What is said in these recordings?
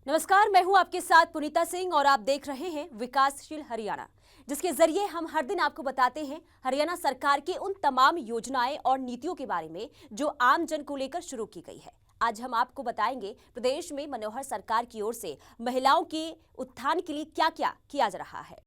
नमस्कार, मैं हूं आपके साथ पुनीता सिंह और आप देख रहे हैं विकासशील हरियाणा, जिसके जरिए हम हर दिन आपको बताते हैं हरियाणा सरकार की उन तमाम योजनाएं और नीतियों के बारे में जो आम जन को लेकर शुरू की गई है। आज हम आपको बताएंगे प्रदेश में मनोहर सरकार की ओर से महिलाओं के उत्थान के लिए क्या क्या किया जा रहा है।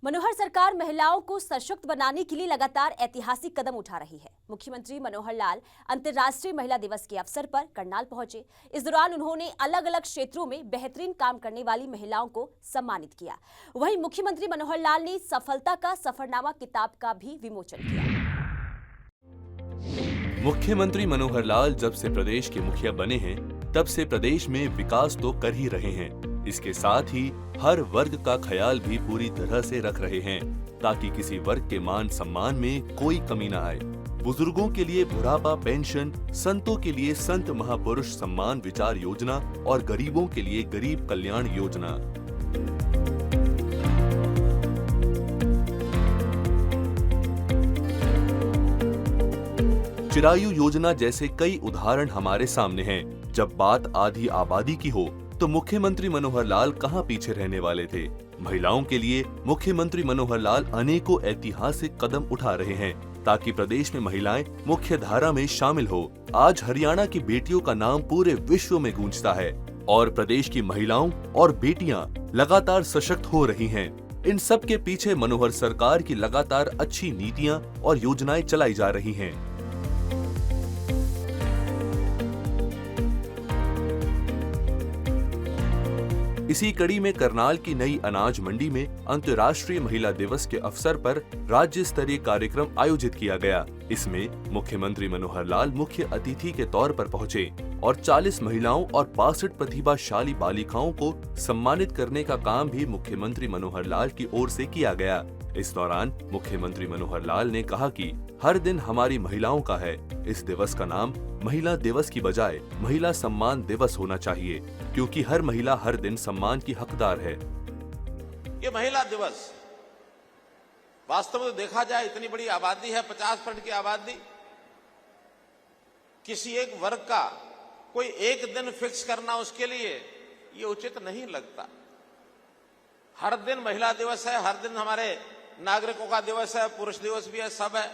मनोहर सरकार महिलाओं को सशक्त बनाने के लिए लगातार ऐतिहासिक कदम उठा रही है। मुख्यमंत्री मनोहर लाल अंतर्राष्ट्रीय महिला दिवस के अवसर पर करनाल पहुंचे। इस दौरान उन्होंने अलग अलग क्षेत्रों में बेहतरीन काम करने वाली महिलाओं को सम्मानित किया। वहीं मुख्यमंत्री मनोहर लाल ने सफलता का सफरनामा किताब का भी विमोचन किया। मुख्यमंत्री मनोहर लाल जब से प्रदेश के मुखिया बने हैं, तब से प्रदेश में विकास तो कर ही रहे हैं। इसके साथ ही हर वर्ग का ख्याल भी पूरी तरह से रख रहे हैं, ताकि किसी वर्ग के मान सम्मान में कोई कमी न आए। बुजुर्गों के लिए बुढ़ापा पेंशन, संतों के लिए संत महापुरुष सम्मान विचार योजना और गरीबों के लिए गरीब कल्याण योजना। चिरायु योजना जैसे कई उदाहरण हमारे सामने हैं। जब बात आधी आबादी की हो तो मुख्यमंत्री मनोहर लाल कहां पीछे रहने वाले थे। महिलाओं के लिए मुख्यमंत्री मनोहर लाल अनेकों ऐतिहासिक कदम उठा रहे हैं, ताकि प्रदेश में महिलाएं मुख्य धारा में शामिल हो। आज हरियाणा की बेटियों का नाम पूरे विश्व में गूंजता है और प्रदेश की महिलाओं और बेटियां लगातार सशक्त हो रही हैं। इन सब के पीछे मनोहर सरकार की लगातार अच्छी नीतियां और योजनाएं चलाई जा रही हैं। इसी कड़ी में करनाल की नई अनाज मंडी में अंतर्राष्ट्रीय महिला दिवस के अवसर पर राज्य स्तरीय कार्यक्रम आयोजित किया गया। इसमें मुख्यमंत्री मनोहर लाल मुख्य अतिथि के तौर पर पहुंचे और 40 महिलाओं और 62 प्रतिभाशाली बालिकाओं को सम्मानित करने का काम भी मुख्यमंत्री मनोहर लाल की ओर से किया गया। इस दौरान मुख्यमंत्री मनोहर लाल ने कहा कि हर दिन हमारी महिलाओं का है। इस दिवस का नाम महिला दिवस की बजाय महिला सम्मान दिवस होना चाहिए, क्योंकि हर महिला हर दिन सम्मान की हकदार है। ये महिला दिवस वास्तव में देखा जाए, इतनी बड़ी आबादी है, 50% की आबादी, किसी एक वर्ग का कोई एक दिन फिक्स करना उसके लिए ये उचित नहीं लगता। हर दिन महिला दिवस है, हर दिन हमारे नागरिकों का दिवस है, पुरुष दिवस भी है, सब है।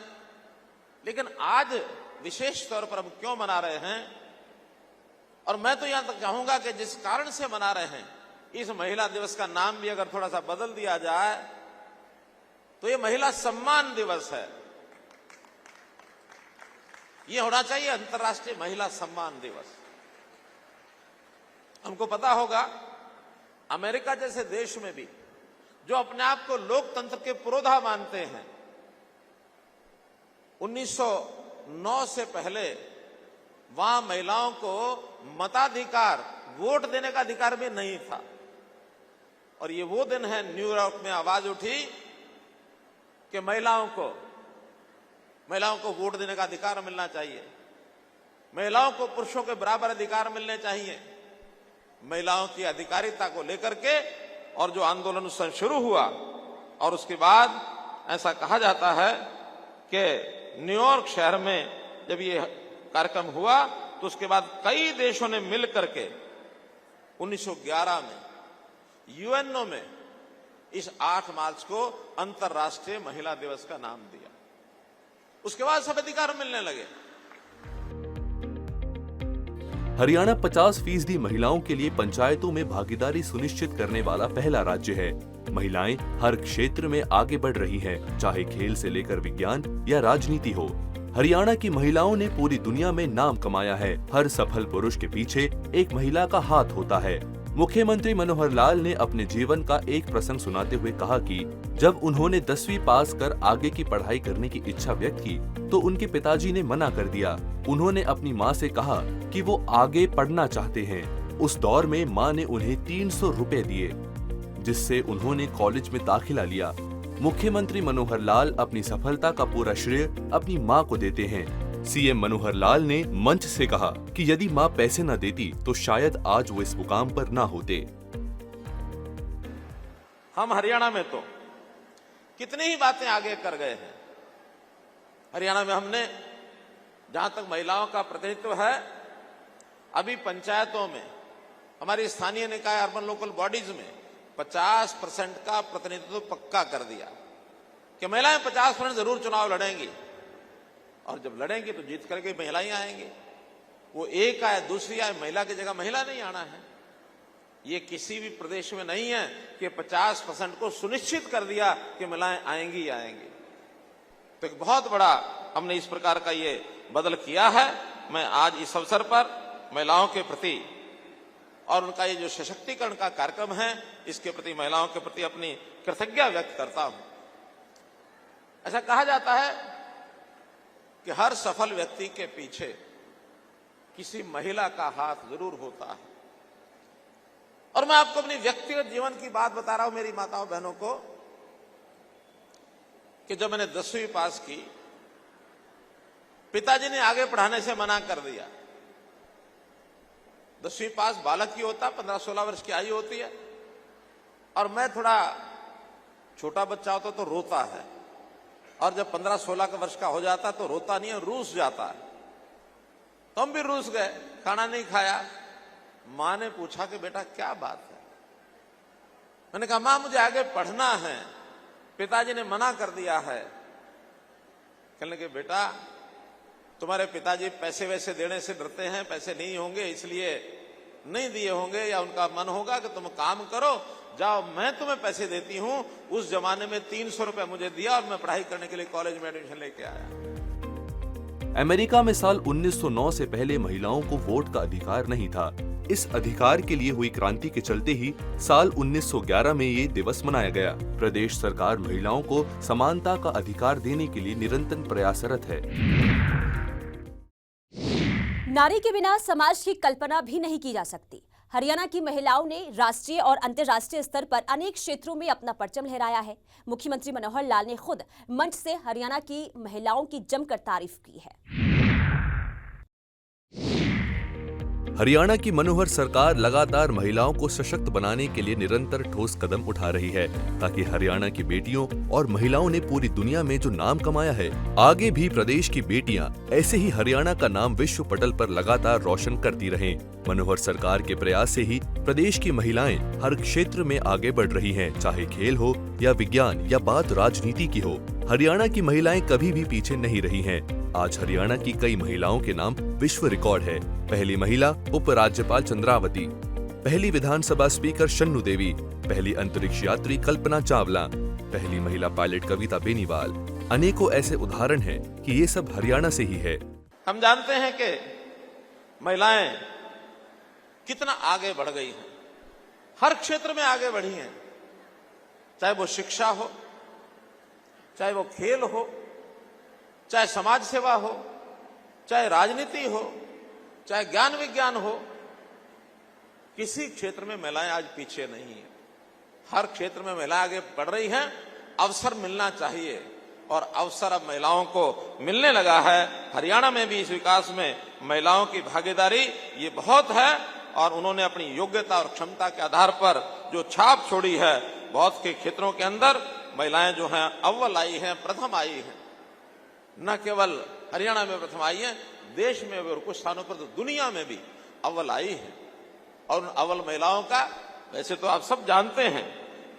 लेकिन आज विशेष तौर पर हम क्यों मना रहे हैं, और मैं तो यहां तक चाहूंगा कि जिस कारण से मना रहे हैं, इस महिला दिवस का नाम भी अगर थोड़ा सा बदल दिया जाए तो ये महिला सम्मान दिवस है। ये होना चाहिए अंतर्राष्ट्रीय महिला सम्मान दिवस। हमको पता होगा अमेरिका जैसे देश में भी, जो अपने आप को लोकतंत्र के पुरोधा मानते हैं, 1909 से पहले वहां महिलाओं को मताधिकार, वोट देने का अधिकार भी नहीं था। और ये वो दिन है, न्यूयॉर्क में आवाज उठी कि महिलाओं को वोट देने का अधिकार मिलना चाहिए, महिलाओं को पुरुषों के बराबर अधिकार मिलने चाहिए। महिलाओं की अधिकारिता को लेकर के और जो आंदोलन उस समय शुरू हुआ, और उसके बाद ऐसा कहा जाता है कि न्यूयॉर्क शहर में जब ये कार्यक्रम हुआ तो उसके बाद कई देशों ने मिलकर के 1911 में यूएनओ में इस 8 मार्च को अंतर्राष्ट्रीय महिला दिवस का नाम दिया। उसके बाद सब अधिकार मिलने लगे। हरियाणा 50% महिलाओं के लिए पंचायतों में भागीदारी सुनिश्चित करने वाला पहला राज्य है। महिलाएं हर क्षेत्र में आगे बढ़ रही हैं, चाहे खेल से लेकर विज्ञान या राजनीति हो। हरियाणा की महिलाओं ने पूरी दुनिया में नाम कमाया है। हर सफल पुरुष के पीछे एक महिला का हाथ होता है। मुख्यमंत्री मनोहर लाल ने अपने जीवन का एक प्रसंग सुनाते हुए कहा कि जब उन्होंने 10वीं पास कर आगे की पढ़ाई करने की इच्छा व्यक्त की तो उनके पिताजी ने मना कर दिया। उन्होंने अपनी मां से कहा कि वो आगे पढ़ना चाहते हैं। उस दौर में मां ने उन्हें 300 रुपए दिए, जिससे उन्होंने कॉलेज में दाखिला लिया। मुख्यमंत्री मनोहर लाल अपनी सफलता का पूरा श्रेय अपनी मां को देते हैं। सीएम मनोहर लाल ने मंच से कहा कि यदि मां पैसे न देती तो शायद आज वो इस मुकाम पर ना होते। हम हरियाणा में तो कितनी ही बातें आगे कर गए हैं। हरियाणा में हमने जहां तक महिलाओं का प्रतिनिधित्व है, अभी पंचायतों में, हमारी स्थानीय निकाय अर्बन लोकल बॉडीज में 50% का प्रतिनिधित्व पक्का कर दिया कि महिलाएं 50% जरूर चुनाव लड़ेंगी, और जब लड़ेंगी तो जीत करके महिलाएं आएंगी। वो एक आए दूसरी आए, महिला की जगह महिला नहीं आना है। ये किसी भी प्रदेश में नहीं है कि 50% को सुनिश्चित कर दिया कि महिलाएं आएंगी आएंगी। तो एक बहुत बड़ा हमने इस प्रकार का ये बदल किया है। मैं आज इस अवसर पर महिलाओं के प्रति और उनका ये जो सशक्तिकरण का कार्यक्रम है, इसके प्रति, महिलाओं के प्रति अपनी कृतज्ञता व्यक्त करता हूं। ऐसा कहा जाता है कि हर सफल व्यक्ति के पीछे किसी महिला का हाथ जरूर होता है। और मैं आपको अपनी व्यक्तिगत जीवन की बात बता रहा हूं, मेरी माताओं बहनों को, कि जब मैंने 10वीं पास की, पिताजी ने आगे पढ़ाने से मना कर दिया। 10वीं पास बालक की होता, 15-16 वर्ष की आयु होती है, और मैं थोड़ा छोटा बच्चा होता तो रोता है, और जब 15-16 वर्ष का हो जाता तो रोता नहीं है, रूस जाता है। तो हम भी रूस गए, खाना नहीं खाया। मां ने पूछा कि बेटा क्या बात है? मैंने कहा मां मुझे आगे पढ़ना है, पिताजी ने मना कर दिया है। कहने के बेटा तुम्हारे पिताजी पैसे वैसे देने से डरते हैं, पैसे नहीं होंगे इसलिए नहीं दिए होंगे, या उनका मन होगा कि तुम काम करो, जाओ मैं तुम्हें पैसे देती हूं। उस जमाने में 300 रुपए मुझे दिया और मैं पढ़ाई करने के लिए कॉलेज में एडमिशन लेके आया। अमेरिका में साल 1909 से पहले महिलाओं को वोट का अधिकार नहीं था। इस अधिकार के लिए हुई क्रांति के चलते ही साल 1911 में ये दिवस मनाया गया। प्रदेश सरकार महिलाओं को समानता का अधिकार देने के लिए निरंतर प्रयासरत है। नारी के बिना समाज की कल्पना भी नहीं की जा सकती। हरियाणा की महिलाओं ने राष्ट्रीय और अंतर्राष्ट्रीय स्तर पर अनेक क्षेत्रों में अपना परचम लहराया है। मुख्यमंत्री मनोहर लाल ने खुद मंच से हरियाणा की महिलाओं की जमकर तारीफ की है। हरियाणा की मनोहर सरकार लगातार महिलाओं को सशक्त बनाने के लिए निरंतर ठोस कदम उठा रही है, ताकि हरियाणा की बेटियों और महिलाओं ने पूरी दुनिया में जो नाम कमाया है, आगे भी प्रदेश की बेटियां ऐसे ही हरियाणा का नाम विश्व पटल पर लगातार रोशन करती रहें। मनोहर सरकार के प्रयास से ही प्रदेश की महिलाएं हर क्षेत्र में आगे बढ़ रही हैं, चाहे खेल हो या विज्ञान या बात राजनीति की हो। हरियाणा की महिलाएं कभी भी पीछे नहीं रही हैं। आज हरियाणा की कई महिलाओं के नाम विश्व रिकॉर्ड है। पहली महिला उपराज्यपाल चंद्रावती, पहली विधानसभा स्पीकर शन्नु देवी, पहली अंतरिक्ष यात्री कल्पना चावला, पहली महिला पायलट कविता बेनीवाल। अनेकों ऐसे उदाहरण हैं कि ये सब हरियाणा से ही है। हम जानते हैं कि महिलाएं कितना आगे बढ़ गई हैं, हर क्षेत्र में आगे बढ़ी हैं, चाहे वो शिक्षा हो, चाहे वो खेल हो, चाहे समाज सेवा हो, चाहे राजनीति हो, चाहे ज्ञान विज्ञान हो। किसी क्षेत्र में महिलाएं आज पीछे नहीं है। हर क्षेत्र में महिलाएं आगे बढ़ रही हैं। अवसर मिलना चाहिए, और अवसर अब महिलाओं को मिलने लगा है। हरियाणा में भी इस विकास में महिलाओं की भागीदारी ये बहुत है, और उन्होंने अपनी योग्यता और क्षमता के आधार पर जो छाप छोड़ी है, बहुत के क्षेत्रों के अंदर महिलाएं जो हैं अव्वल आई हैं, प्रथम आई हैं। न केवल हरियाणा में प्रथम आई है, देश में भी, और कुछ स्थानों पर तो दुनिया में भी अव्वल आई है। और उन अव्वल महिलाओं का वैसे तो आप सब जानते हैं,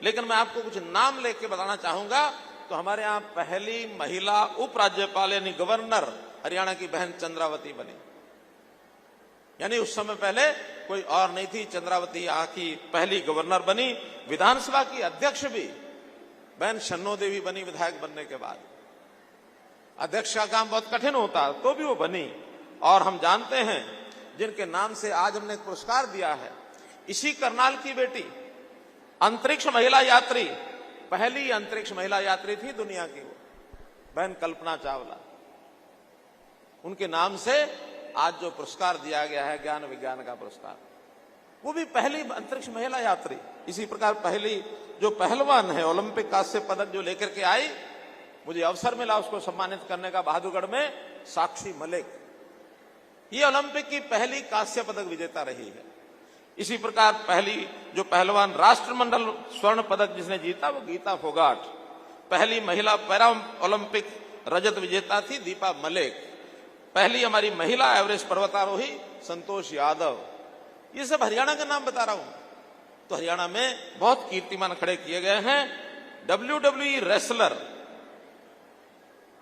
लेकिन मैं आपको कुछ नाम लेके बताना चाहूंगा। तो हमारे यहाँ पहली महिला उपराज्यपाल यानी गवर्नर हरियाणा की बहन चंद्रावती बनी। यानी उस समय पहले कोई और नहीं थी, चंद्रावती यहाँ की पहली गवर्नर बनी। विधानसभा की अध्यक्ष भी बहन शन्नो देवी बनी विधायक बनने के बाद। अध्यक्ष का काम बहुत कठिन होता, तो भी वो बनी। और हम जानते हैं जिनके नाम से आज हमने एक पुरस्कार दिया है, इसी करनाल की बेटी, अंतरिक्ष महिला यात्री, पहली अंतरिक्ष महिला यात्री थी दुनिया की, वो बहन कल्पना चावला। उनके नाम से आज जो पुरस्कार दिया गया है, ज्ञान विज्ञान का पुरस्कार, वो भी पहली अंतरिक्ष महिला यात्री। इसी प्रकार पहली जो पहलवान है, ओलंपिक कांस्य पदक जो लेकर के आई, मुझे अवसर मिला उसको सम्मानित करने का बहादुरगढ़ में, साक्षी मलिक। ये ओलंपिक की पहली कांस्य पदक विजेता रही है। इसी प्रकार पहली जो पहलवान राष्ट्रमंडल स्वर्ण पदक जिसने जीता वो गीता फोगाट। पहली महिला पैरा ओलंपिक रजत विजेता थी दीपा मलिक। पहली हमारी महिला एवरेस्ट पर्वतारोही संतोष यादव। ये सब हरियाणा का नाम बता रहा हूं। तो हरियाणा में बहुत कीर्तिमान खड़े किए गए हैं। WWE रेसलर,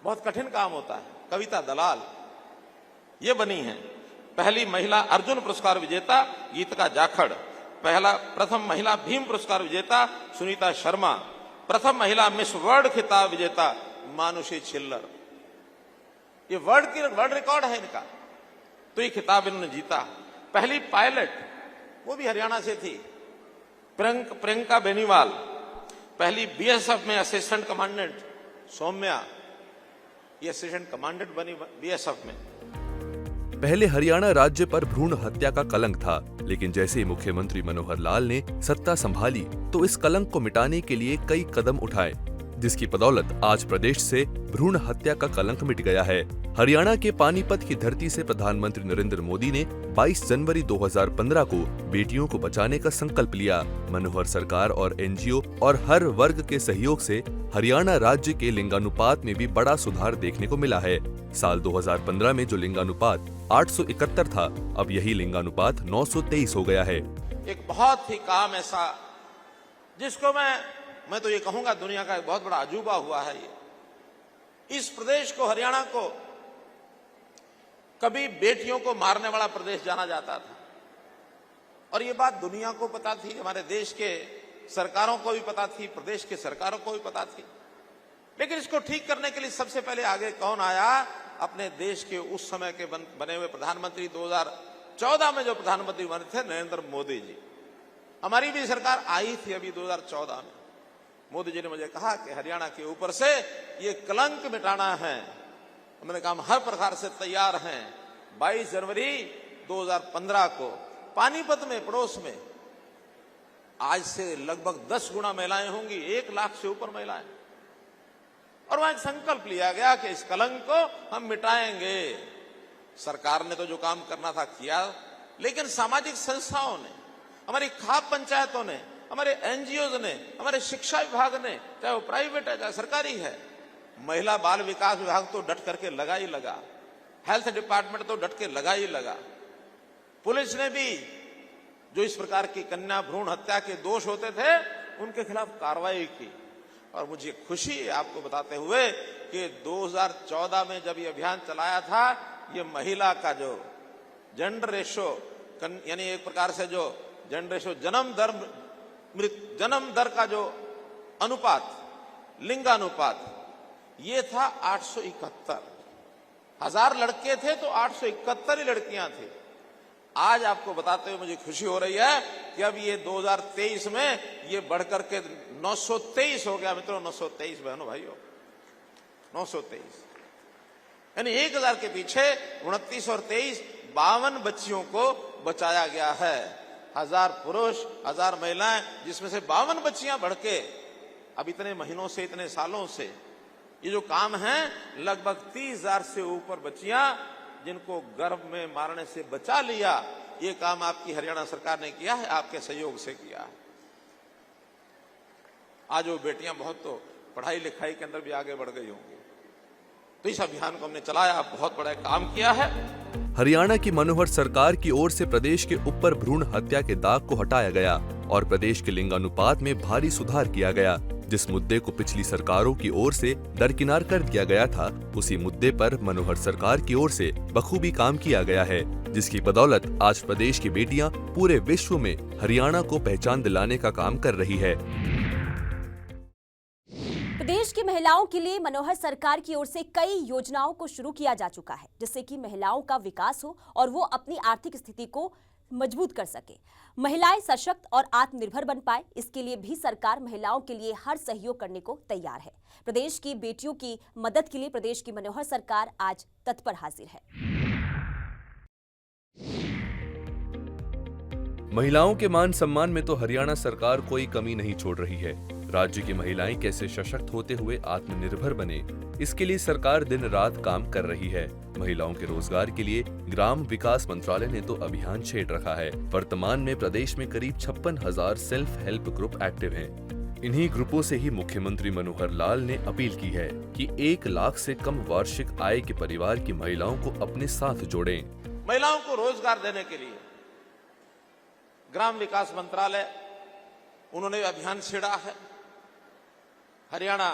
बहुत कठिन काम होता है, कविता दलाल ये बनी है। पहली महिला अर्जुन पुरस्कार विजेता गीतिका जाखड़। प्रथम महिला भीम पुरस्कार विजेता सुनीता शर्मा। प्रथम महिला मिस वर्ल्ड खिताब विजेता मानुषी छिल्लर। ये वर्ल्ड रिकॉर्ड है इनका, तो ये खिताब इन्होंने जीता। पहली पायलट वो भी हरियाणा से थी, प्रियंका बेनीवाल। पहली बीएसएफ में असिस्टेंट कमांडेंट सौम्या, ये असिस्टेंट कमांडेंट बनी बीएसएफ में। पहले हरियाणा राज्य पर भ्रूण हत्या का कलंक था, लेकिन जैसे ही मुख्यमंत्री मनोहर लाल ने सत्ता संभाली तो इस कलंक को मिटाने के लिए कई कदम उठाए, जिसकी बदौलत आज प्रदेश से भ्रूण हत्या का कलंक मिट गया है। हरियाणा के पानीपत की धरती से प्रधानमंत्री नरेंद्र मोदी ने 22 जनवरी 2015 को बेटियों को बचाने का संकल्प लिया। मनोहर सरकार और एनजीओ और हर वर्ग के सहयोग से हरियाणा राज्य के लिंगानुपात में भी बड़ा सुधार देखने को मिला है। साल 2015 में जो लिंगानुपात 871 था, अब यही लिंगानुपात 923 हो गया है। एक बहुत ही काम ऐसा जिसको मैं तो ये कहूंगा दुनिया का एक बहुत बड़ा अजूबा हुआ है। ये इस प्रदेश को, हरियाणा को, कभी बेटियों को मारने वाला प्रदेश जाना जाता था, और ये बात दुनिया को पता थी, हमारे देश के सरकारों को भी पता थी, प्रदेश के सरकारों को भी पता थी। लेकिन इसको ठीक करने के लिए सबसे पहले आगे कौन आया? अपने देश के उस समय के बने हुए प्रधानमंत्री, 2014 में जो प्रधानमंत्री बने थे नरेंद्र मोदी जी। हमारी भी सरकार आई थी अभी 2014 में। मोदी जी ने मुझे कहा कि हरियाणा के ऊपर से ये कलंक मिटाना है। मैंने कहा हम हर प्रकार से तैयार हैं। 22 जनवरी 2015 को पानीपत में, पड़ोस में, आज से लगभग 10 गुना महिलाएं होंगी, 1 लाख से ऊपर महिलाएं, और वहां एक संकल्प लिया गया कि इस कलंक को हम मिटाएंगे। सरकार ने तो जो काम करना था किया, लेकिन सामाजिक संस्थाओं ने, हमारी खाप पंचायतों ने, हमारे एनजीओ ने, हमारे शिक्षा विभाग ने, चाहे वो प्राइवेट है चाहे सरकारी है, महिला बाल विकास विभाग तो डट करके लगा ही लगा, हेल्थ डिपार्टमेंट तो डट के लगा ही लगा, पुलिस ने भी जो इस प्रकार की कन्या भ्रूण हत्या के दोष होते थे उनके खिलाफ कार्रवाई की। और मुझे खुशी है आपको बताते हुए कि 2014 में जब ये अभियान चलाया था, ये महिला का जो जेंडर रेशो, यानी एक प्रकार से जो जेंडर रेशो, जन्म दर का जो अनुपात, लिंगानुपात, ये था 871। 1000 लड़के थे तो 871 ही लड़कियां थी। आज आपको बताते हुए मुझे खुशी हो रही है कि अब ये 2023 में ये बढ़कर के 923 हो गया। मित्रों, 923 बहनों भाइयों, 923, यानी 1000 के पीछे 29 और 23 52 बच्चियों को बचाया गया है। 1000 पुरुष, 1000 महिलाएं, जिसमें से 52 बच्चियां बढ़ के अब इतने महीनों से, इतने सालों से ये जो काम है, लगभग 30,000 से ऊपर बच्चियां जिनको गर्भ में मारने से बचा लिया। ये काम आपकी हरियाणा सरकार ने किया है, आपके सहयोग से किया है। आज वो बेटियां बहुत तो पढ़ाई लिखाई के अंदर भी आगे बढ़ गई होंगी। तो इस अभियान को हमने चलाया, बहुत बड़ा काम किया है। हरियाणा की मनोहर सरकार की ओर से प्रदेश के ऊपर भ्रूण हत्या के दाग को हटाया गया और प्रदेश के लिंगानुपात में भारी सुधार किया गया। जिस मुद्दे को पिछली सरकारों की ओर से दरकिनार कर दिया गया था, उसी मुद्दे पर मनोहर सरकार की ओर से बखूबी काम किया गया है, जिसकी बदौलत आज प्रदेश की बेटियां पूरे विश्व में हरियाणा को पहचान दिलाने का काम कर रही है। प्रदेश की महिलाओं के लिए मनोहर सरकार की ओर से कई योजनाओं को शुरू किया जा चुका है, जिससे कि महिलाओं का विकास हो और वो अपनी आर्थिक स्थिति को मजबूत कर सके, महिलाएं सशक्त और आत्मनिर्भर बन पाए। इसके लिए भी सरकार महिलाओं के लिए हर सहयोग करने को तैयार है। प्रदेश की बेटियों की मदद के लिए प्रदेश की मनोहर सरकार आज तत्पर हाजिर है। महिलाओं के मान सम्मान में तो हरियाणा सरकार कोई कमी नहीं छोड़ रही है। राज्य की महिलाएं कैसे सशक्त होते हुए आत्मनिर्भर बने, इसके लिए सरकार दिन रात काम कर रही है। महिलाओं के रोजगार के लिए ग्राम विकास मंत्रालय ने तो अभियान छेड़ रखा है। वर्तमान में प्रदेश में करीब 56,000 सेल्फ हेल्प ग्रुप एक्टिव हैं। इन्हीं ग्रुपों से ही मुख्यमंत्री मनोहर लाल ने अपील की है कि 1 लाख से कम वार्षिक आय के परिवार की महिलाओं को अपने साथ जोड़ें। महिलाओं को रोजगार देने के लिए ग्राम विकास मंत्रालय उन्होंने अभियान छेड़ा है। हरियाणा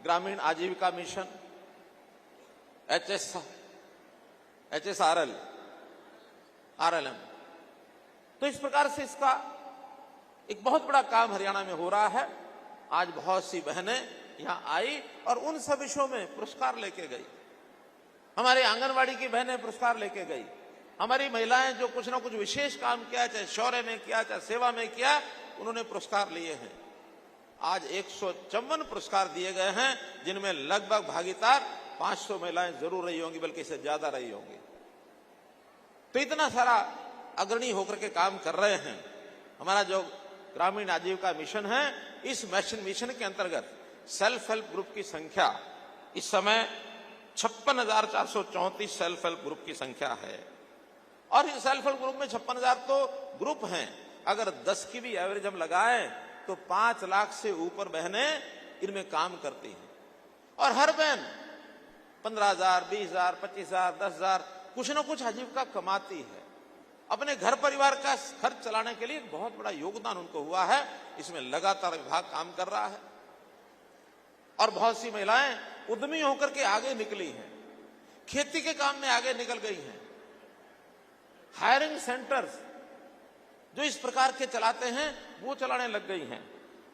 ग्रामीण आजीविका मिशन HSRL RLM, तो इस प्रकार से इसका एक बहुत बड़ा काम हरियाणा में हो रहा है। आज बहुत सी बहनें यहां आई और उन सब विषयों में पुरस्कार लेके गई। हमारे आंगनवाड़ी की बहनें पुरस्कार लेके गई। हमारी महिलाएं जो कुछ ना कुछ विशेष काम किया, चाहे शौर्य में किया, चाहे सेवा में किया, उन्होंने पुरस्कार लिए हैं। आज 154 पुरस्कार दिए गए हैं, जिनमें लगभग भागीदार 500 महिलाएं जरूर रही होंगी, बल्कि इससे ज्यादा रही होंगी। तो इतना सारा अग्रणी होकर के काम कर रहे हैं। हमारा जो ग्रामीण आजीविका मिशन है, इस मिशन के अंतर्गत सेल्फ हेल्प ग्रुप की संख्या इस समय 56,434 सेल्फ हेल्प ग्रुप की संख्या है। और इस सेल्फ हेल्प ग्रुप में 56,000 तो ग्रुप हैं। अगर 10 की भी एवरेज हम लगाएं तो 5 लाख से ऊपर बहनें इनमें काम करती हैं। और हर बहन 15,000, 20,000, 25,000, 10,000 कुछ ना कुछ आजीविका कमाती है। अपने घर परिवार का खर्च चलाने के लिए बहुत बड़ा योगदान उनको हुआ है। इसमें लगातार विभाग काम कर रहा है और बहुत सी महिलाएं उद्यमी होकर के आगे निकली हैं, खेती के काम में आगे निकल गई हैं। हायरिंग सेंटर्स जो इस प्रकार के चलाते हैं वो चलाने लग गई हैं।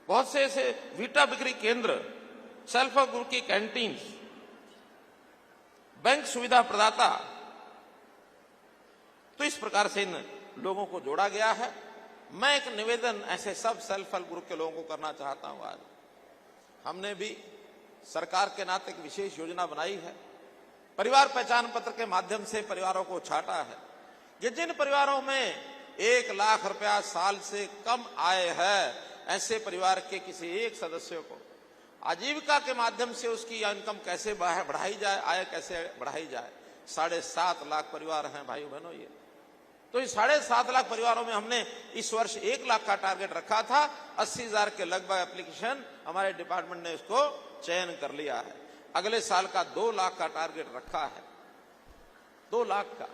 बहुत से ऐसे वीटा बिक्री केंद्र, सेल्फ हेल्प ग्रुप की कैंटीन, बैंक सुविधा प्रदाता, तो इस प्रकार से इन लोगों को जोड़ा गया है। मैं एक निवेदन ऐसे सब सेल्फ हेल्प ग्रुप के लोगों को करना चाहता हूं। आज हमने भी सरकार के नाते एक विशेष योजना बनाई है। परिवार पहचान पत्र के माध्यम से परिवारों को छाटा है। ये जिन परिवारों में 1 लाख रुपया साल से कम आय है, ऐसे परिवार के किसी एक सदस्य को आजीविका के माध्यम से उसकी इनकम कैसे बढ़ाई जाए, आय कैसे बढ़ाई जाए। 7.5 लाख परिवार हैं भाई बहनों ये। तो इस 7.5 लाख परिवारों में हमने इस वर्ष 1 लाख का टारगेट रखा था। 80,000 के लगभग एप्लीकेशन हमारे डिपार्टमेंट ने इसको चयन कर लिया है। अगले साल का 2 लाख का टारगेट रखा है, 2 लाख का।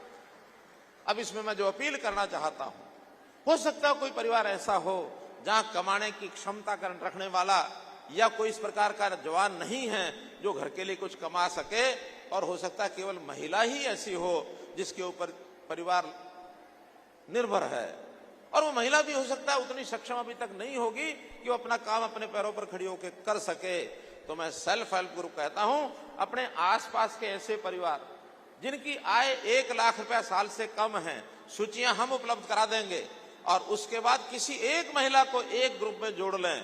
अब इसमें मैं जो अपील करना चाहता हूं, हो सकता है कोई परिवार ऐसा हो जहां कमाने की क्षमता रखने वाला या कोई इस प्रकार का जवान नहीं है जो घर के लिए कुछ कमा सके, और हो सकता है केवल महिला ही ऐसी हो जिसके ऊपर परिवार निर्भर है, और वो महिला भी हो सकता है उतनी सक्षम अभी तक नहीं होगी कि वो अपना काम अपने पैरों पर खड़ी होकर कर सके। तो मैं सेल्फ हेल्प ग्रुप कहता हूं, अपने आसपास के ऐसे परिवार जिनकी आय 1 लाख रुपया साल से कम है, सूचियां हम उपलब्ध करा देंगे और उसके बाद किसी एक महिला को एक ग्रुप में जोड़ लें।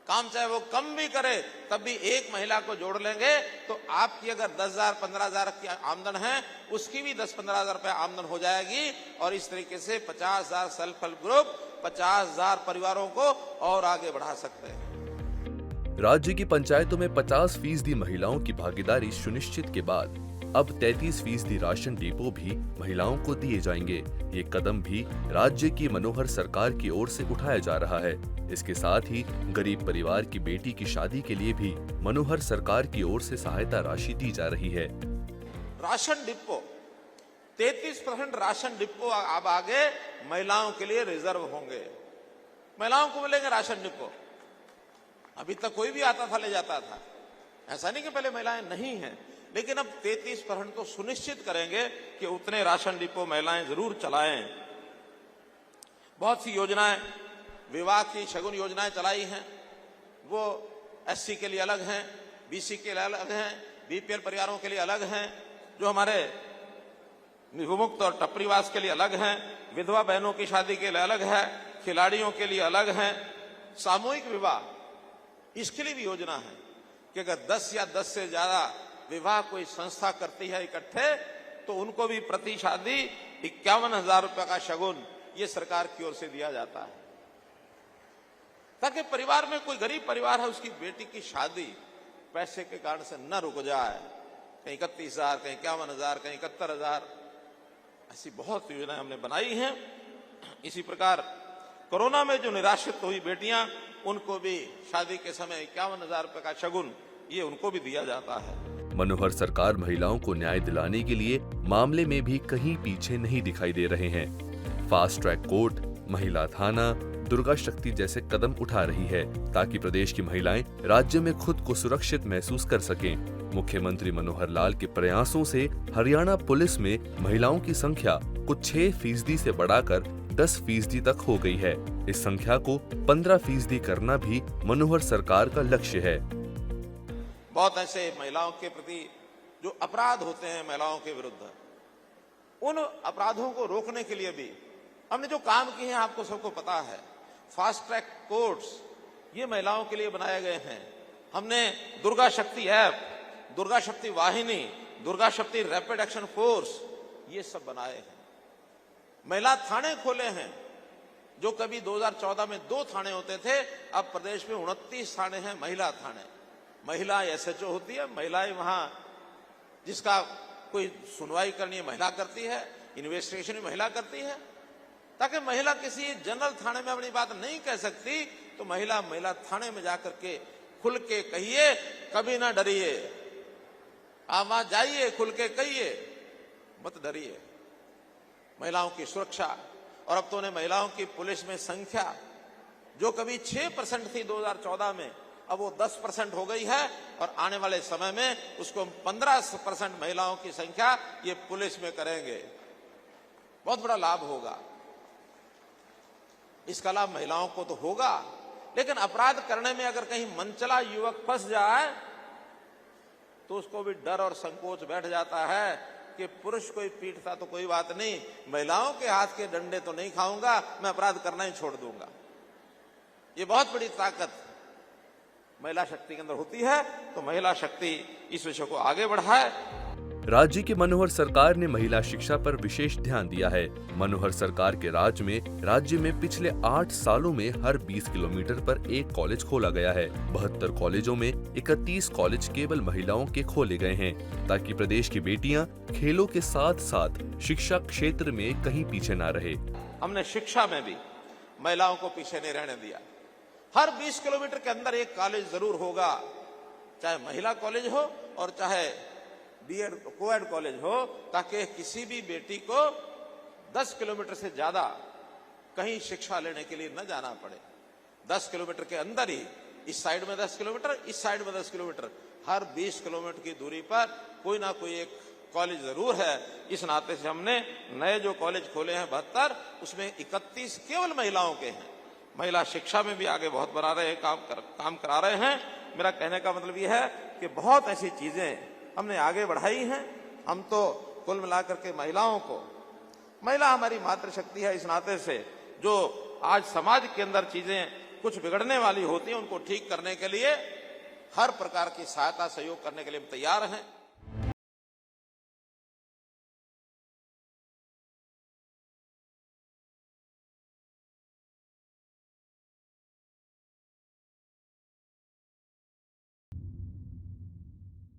काम चाहे वो कम भी करे तब भी एक महिला को जोड़ लेंगे तो आपकी अगर 10,000 15,000 की आमदन है, उसकी भी 10-15,000 रुपया आमदन हो जाएगी। और इस तरीके से 50,000 सेल्फ हेल्प ग्रुप 50,000 परिवारों को और आगे बढ़ा सकते हैं। राज्य की पंचायतों में 50% महिलाओं की भागीदारी सुनिश्चित के बाद अब 33% राशन डिपो भी महिलाओं को दिए जाएंगे। ये कदम भी राज्य की मनोहर सरकार की ओर से उठाया जा रहा है। इसके साथ ही गरीब परिवार की बेटी की शादी के लिए भी मनोहर सरकार की ओर से सहायता राशि दी जा रही है। राशन डिपो 33% राशन डिपो अब आगे महिलाओं के लिए रिजर्व होंगे। महिलाओं को मिलेंगे राशन डिपो। अभी तक कोई भी आता था ले जाता था, ऐसा नहीं कि पहले महिलाएं नहीं हैं, लेकिन अब 33% तो सुनिश्चित करेंगे कि उतने राशन डिपो महिलाएं जरूर चलाएं। बहुत सी योजनाएं, विवाह की शगुन योजनाएं चलाई हैं, वो एससी के लिए अलग हैं, बीसी के लिए अलग हैं, बीपीएल परिवारों के लिए अलग हैं, जो हमारे विमुक्त और टपरीवास के लिए अलग हैं, विधवा बहनों की शादी के लिए अलग है, खिलाड़ियों के लिए अलग हैं, सामूहिक विवाह इसके लिए भी योजना है कि अगर 10 या 10 से ज्यादा विवाह कोई संस्था करती है इकट्ठे, तो उनको भी प्रति शादी 51,000 रुपए का शगुन ये सरकार की ओर से दिया जाता है। ताकि परिवार में कोई गरीब परिवार है उसकी बेटी की शादी पैसे के कारण से न रुक जाए। कहीं 31,000, कहीं 51,000, कहीं 71,000, ऐसी बहुत योजनाएं हमने बनाई हैं। इसी प्रकार कोरोना में जो निराश्रित हुई बेटियां, उनको भी शादी के समय 51,000 रुपए का शगुन ये उनको भी दिया जाता है। मनोहर सरकार महिलाओं को न्याय दिलाने के लिए मामले में भी कहीं पीछे नहीं दिखाई दे रहे हैं। फास्ट ट्रैक कोर्ट, महिला थाना, दुर्गा शक्ति जैसे कदम उठा रही है ताकि प्रदेश की महिलाएं राज्य में खुद को सुरक्षित महसूस कर सकें। मुख्यमंत्री मनोहर लाल के प्रयासों से हरियाणा पुलिस में महिलाओं की संख्या कुछ 6% से बढ़ाकर 10% तक हो गई है। इस संख्या को 15% करना भी मनोहर सरकार का लक्ष्य है। बहुत ऐसे महिलाओं के प्रति जो अपराध होते हैं महिलाओं के विरुद्ध, उन अपराधों को रोकने के लिए भी हमने जो काम किए हैं आपको सबको पता है। फास्ट ट्रैक कोर्ट्स ये महिलाओं के लिए बनाए गए हैं। हमने दुर्गा शक्ति ऐप, दुर्गा शक्ति वाहिनी, दुर्गा शक्ति रैपिड एक्शन फोर्स ये सब बनाए हैं। महिला थाने खोले हैं। जो कभी 2014 में 2 थाने होते थे, अब प्रदेश में 29 थाने हैं महिला थाने। महिला SHO होती है, महिलाएं वहां जिसका कोई सुनवाई करनी है महिला करती है, इन्वेस्टिगेशन भी महिला करती है, ताकि महिला किसी जनरल थाने में अपनी बात नहीं कह सकती तो महिला थाने में जाकर के खुल के कहिए, कभी ना डरिए। आप वहां जाइए, खुल के कहिए, मत डरिए। महिलाओं की सुरक्षा, और अब तो उन्हें महिलाओं की पुलिस में संख्या जो कभी 6% थी 2014 में, अब वो 10% हो गई है, और आने वाले समय में उसको 15% महिलाओं की संख्या ये पुलिस में करेंगे। बहुत बड़ा लाभ होगा। इसका लाभ महिलाओं को तो होगा, लेकिन अपराध करने में अगर कहीं मनचला युवक फंस जाए तो उसको भी डर और संकोच बैठ जाता है कि पुरुष कोई पीटता तो कोई बात नहीं, महिलाओं के हाथ के डंडे तो नहीं खाऊंगा, मैं अपराध करना ही छोड़ दूंगा। ये बहुत बड़ी ताकत महिला शक्ति के अंदर होती है, तो महिला शक्ति इस विषय को आगे बढ़ाए। राज्य की मनोहर सरकार ने महिला शिक्षा पर विशेष ध्यान दिया है। मनोहर सरकार के राज्य में पिछले 8 सालों में हर 20 किलोमीटर पर एक कॉलेज खोला गया है। 72 कॉलेजों में 31 कॉलेज केवल महिलाओं के खोले गए हैं, ताकि प्रदेश की बेटियां खेलों के साथ साथ शिक्षा क्षेत्र में कहीं पीछे न रहे। हमने शिक्षा में भी महिलाओं को पीछे नहीं रहने दिया। हर 20 किलोमीटर के अंदर एक कॉलेज जरूर होगा, चाहे महिला कॉलेज हो और चाहे बीएड कोएड कॉलेज हो, ताकि किसी भी बेटी को 10 किलोमीटर से ज्यादा कहीं शिक्षा लेने के लिए न जाना पड़े। 10 किलोमीटर के अंदर ही, इस साइड में 10 किलोमीटर, इस साइड में 10 किलोमीटर, हर 20 किलोमीटर की दूरी पर कोई ना कोई एक कॉलेज जरूर है। इस नाते से हमने नए जो कॉलेज खोले हैं 72, उसमें 31 केवल महिलाओं के हैं। महिला शिक्षा में भी आगे बहुत बढ़ा रहे हैं, काम करा रहे हैं। मेरा कहने का मतलब यह है कि बहुत ऐसी चीजें हमने आगे बढ़ाई हैं। हम तो कुल मिलाकर के महिलाओं को, महिला हमारी मातृशक्ति है, इस नाते से जो आज समाज के अंदर चीजें कुछ बिगड़ने वाली होती हैं उनको ठीक करने के लिए हर प्रकार की सहायता सहयोग करने के लिए हम तैयार हैं।